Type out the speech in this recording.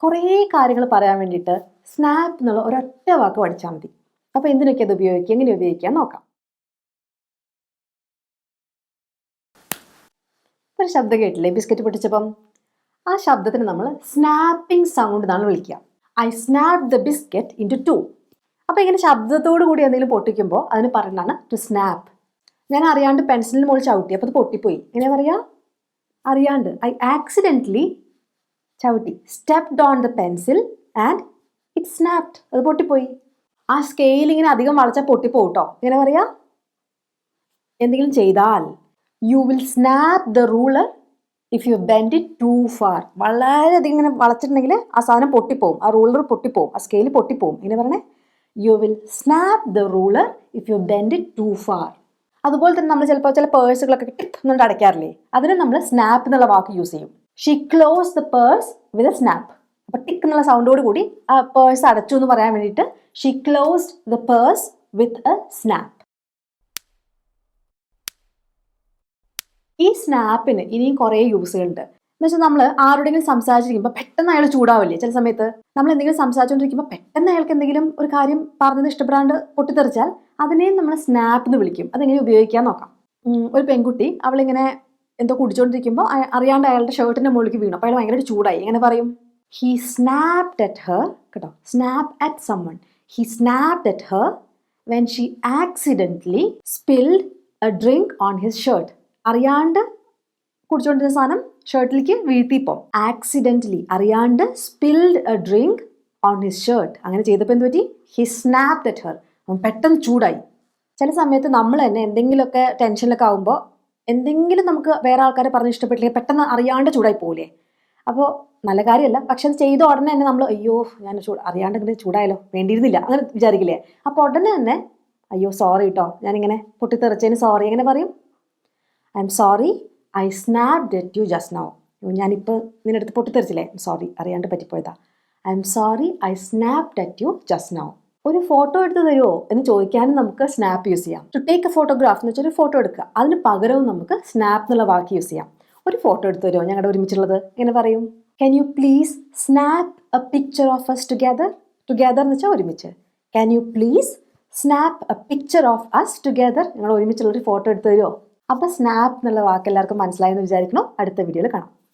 കുറേ കാര്യങ്ങൾ പറയാൻ വേണ്ടിയിട്ട് സ്നാപ്പ് എന്നുള്ള ഒരൊറ്റ വാക്ക് പഠിച്ചാൽ മതി. അപ്പോൾ എന്തിനൊക്കെ അത് ഉപയോഗിക്കുക, എങ്ങനെ ഉപയോഗിക്കാൻ നോക്കാം. ഒരു ശബ്ദം കേട്ടില്ലേ ബിസ്ക്കറ്റ് പൊട്ടിച്ചപ്പം? ആ ശബ്ദത്തിന് നമ്മൾ സ്നാപ്പിംഗ് സൗണ്ട് എന്നാണ് വിളിക്കുക. I snap the biscuit into 2. അപ്പോൾ ഇങ്ങനെ ശബ്ദത്തോടു കൂടി എന്തെങ്കിലും പൊട്ടിക്കുമ്പോൾ അതിന് പറയുന്നതാണ് ടു സ്നാപ്പ്. ഞാൻ അറിയാണ്ട് പെൻസിലിന് മുകളിൽ ചവിട്ടി, അപ്പോൾ അത് പൊട്ടിപ്പോയി. എങ്ങനെ പറയാ? അറിയാണ്ട് ഐ ആക്സിഡൻ്റലി ചവിട്ടി, stepped on the pencil and it snapped. അത് പൊട്ടിപ്പോയി. ആ സ്കെയിൽ ഇങ്ങനെ അധികം വളച്ചാൽ പൊട്ടിപ്പോവും കേട്ടോ. എങ്ങനെ പറയാ? എന്തെങ്കിലും ചെയ്താൽ you will snap the ruler if you bend it to far. വളരെയധികം ഇങ്ങനെ വളച്ചിട്ടുണ്ടെങ്കിൽ ആ സാധനം പൊട്ടിപ്പോവും, ആ റൂളർ പൊട്ടിപ്പോവും, ആ സ്കെയിൽ പൊട്ടിപ്പോവും. എങ്ങനെ പറഞ്ഞേ? You will snap the ruler if you bend it to far. അതുപോലെ തന്നെ നമ്മൾ ചിലപ്പോൾ ചില പേഴ്സുകളൊക്കെ ടിക് എന്നുകൊണ്ട് അടയ്ക്കാറില്ലേ, അതിന് നമ്മൾ സ്നാപ്പ് എന്നുള്ള വാക്ക് യൂസ് ചെയ്യും. She close the purse with a snap. അപ്പോൾ ടിക് എന്നുള്ള സൗണ്ടോട് കൂടി ആ പേഴ്സ് അടച്ചു എന്ന് പറയാൻ വേണ്ടിയിട്ട് she closed the purse with a snap. ഈ സ്നാപ്പിന് ഇനിയും കുറേ യൂസുകളുണ്ട്. എന്ന് വെച്ചാൽ നമ്മൾ ആരോടെങ്കിലും സംസാരിച്ചിരിക്കുമ്പോൾ പെട്ടെന്ന് അയാൾ ചൂടാവില്ലേ? ചില സമയത്ത് നമ്മൾ എന്തെങ്കിലും സംസാരിച്ചുകൊണ്ടിരിക്കുമ്പോൾ പെട്ടെന്ന് അയാൾക്ക് എന്തെങ്കിലും ഒരു കാര്യം പറഞ്ഞത് ഇഷ്ടപ്പെടാണ്ട് പൊട്ടിത്തെറിച്ചാൽ അതിനെയും നമ്മൾ സ്നാപ്പ് എന്ന് വിളിക്കും. അതെങ്ങനെ ഉപയോഗിക്കാൻ നോക്കാം. ഒരു പെൺകുട്ടി അവളിങ്ങനെ എന്തോ കുടിച്ചുകൊണ്ടിരിക്കുമ്പോൾ അറിയാണ്ട് അയാളുടെ ഷർട്ടിൻ്റെ മുകളിലേക്ക് വീണു. അപ്പോൾ അയാൾ ഭയങ്കരമായിട്ട് ചൂടായി. എങ്ങനെ പറയും? He snapped at her. കേട്ടോ, snap at someone. He snapped at her when she accidentally spilled a drink on his shirt. അറിയാണ്ട് കുടിച്ചുകൊണ്ടിരുന്ന സാധനം ഷർട്ടിലേക്ക് വീഴ്ത്തിപ്പോൾ ആക്സിഡൻ്റലി അറിയാണ്ട് spilled a drink on his shirt. അങ്ങനെ ചെയ്തപ്പോൾ എന്ത് പറ്റി? He snapped at her. അവൻ പെട്ടെന്ന് ചൂടായി. ചില സമയത്ത് നമ്മൾ തന്നെ എന്തെങ്കിലുമൊക്കെ ടെൻഷനിലൊക്കെ ആകുമ്പോൾ എന്തെങ്കിലും നമുക്ക് വേറെ ആൾക്കാരെ പറഞ്ഞ് ഇഷ്ടപ്പെട്ടില്ലെങ്കിൽ പെട്ടെന്ന് അറിയാണ്ട് ചൂടായി പോകില്ലേ? അപ്പോൾ നല്ല കാര്യമല്ല, പക്ഷെ അത് ചെയ്ത ഉടനെ തന്നെ നമ്മൾ അയ്യോ ഞാൻ അറിയാണ്ട് ഇങ്ങനെ ചൂടായാലോ, വേണ്ടിയിരുന്നില്ല, അങ്ങനെ വിചാരിക്കില്ലേ? അപ്പോൾ ഉടനെ തന്നെ അയ്യോ സോറി കേട്ടോ, ഞാനിങ്ങനെ പൊട്ടിത്തെറിച്ചതിന് സോറി. എങ്ങനെ പറയും? I'm sorry, I snapped at you just now. ഞാനിപ്പോൾ നിന്നെടുത്ത് പൊട്ടിത്തെറിച്ചില്ലേ, സോറി, അറിയാണ്ട് പറ്റിപ്പോയതാ. I'm sorry, I snapped at you just now. ഒരു ഫോട്ടോ എടുത്ത് തരുമോ എന്ന് ചോദിക്കാനും നമുക്ക് സ്നാപ്പ് യൂസ് ചെയ്യാം. ടു ടേക്ക് എ ഫോട്ടോഗ്രാഫ് എന്ന് വെച്ചാൽ ഒരു ഫോട്ടോ എടുക്കുക, അതിന് പകരവും നമുക്ക് സ്നാപ്പ് എന്നുള്ള വാക്ക് യൂസ് ചെയ്യാം. ഒരു ഫോട്ടോ എടുത്ത് തരുമോ ഞങ്ങളുടെ ഒരുമിച്ചുള്ളത്? എങ്ങനെ പറയും? Can you please snap a picture of us together. Together എന്ന് വെച്ചാൽ ഒരുമിച്ച്. Can you please snap a picture of us together. ഞങ്ങൾ ഒരുമിച്ചുള്ളൊരു ഫോട്ടോ എടുത്ത് തരുമോ? അപ്പോൾ സ്നാപ്പ് എന്നുള്ള വാക്ക് എല്ലാവർക്കും മനസ്സിലായെന്ന് വിചാരിക്കണം. അടുത്ത വീഡിയോയിൽ കാണാം.